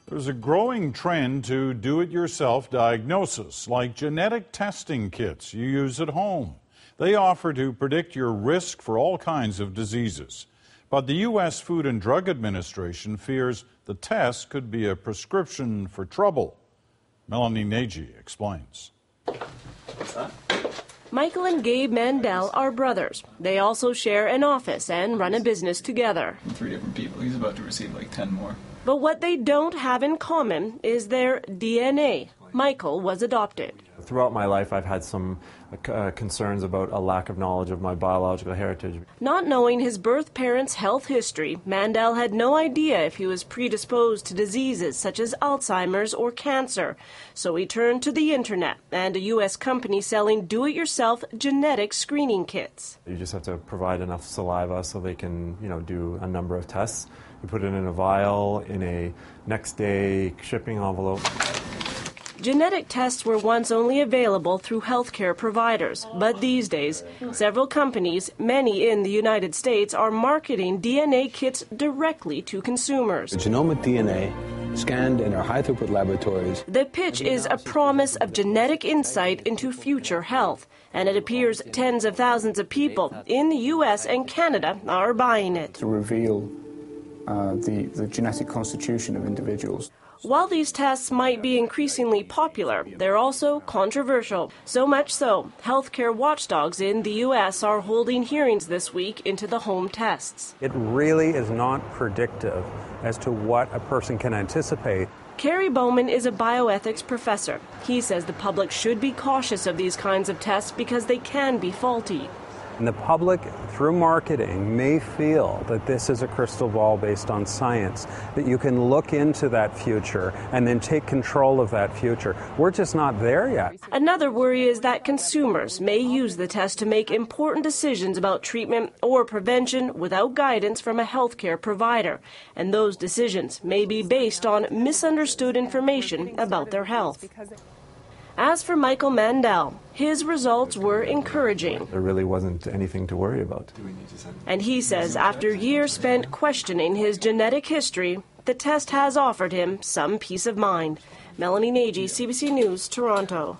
There's a growing trend to do-it-yourself diagnosis, like genetic testing kits you use at home. They offer to predict your risk for all kinds of diseases. But the U.S. Food and Drug Administration fears the test could be a prescription for trouble. Melanie Nagy explains. What's that? Michael and Gabe Mandel are brothers. They also share an office and run a business together. 3 different people. He's about to receive like 10 more. But what they don't have in common is their DNA. Michael was adopted. Throughout my life, I've had some concerns about a lack of knowledge of my biological heritage. Not knowing his birth parents' health history, Mandel had no idea if he was predisposed to diseases such as Alzheimer's or cancer. So he turned to the internet and a U.S. company selling do-it-yourself genetic screening kits. You just have to provide enough saliva so they can, do a number of tests. You put it in a vial, in a next-day shipping envelope. Genetic tests were once only available through healthcare providers, but these days, several companies, many in the United States, are marketing DNA kits directly to consumers. Genomic DNA scanned in our high-throughput laboratories. The pitch is a promise of genetic insight into future health, and it appears tens of thousands of people in the U.S. and Canada are buying it. To reveal the genetic constitution of individuals. While these tests might be increasingly popular, they're also controversial. So much so, healthcare watchdogs in the U.S. are holding hearings this week into the home tests. It really is not predictive as to what a person can anticipate. Kerry Bowman is a bioethics professor. He says the public should be cautious of these kinds of tests because they can be faulty. And the public, through marketing, may feel that this is a crystal ball based on science, that you can look into that future and then take control of that future. We're just not there yet. Another worry is that consumers may use the test to make important decisions about treatment or prevention without guidance from a healthcare provider. And those decisions may be based on misunderstood information about their health. As for Michael Mandel, his results were encouraging. There really wasn't anything to worry about. And he says after years spent questioning his genetic history, the test has offered him some peace of mind. Melanie Nagy, CBC News, Toronto.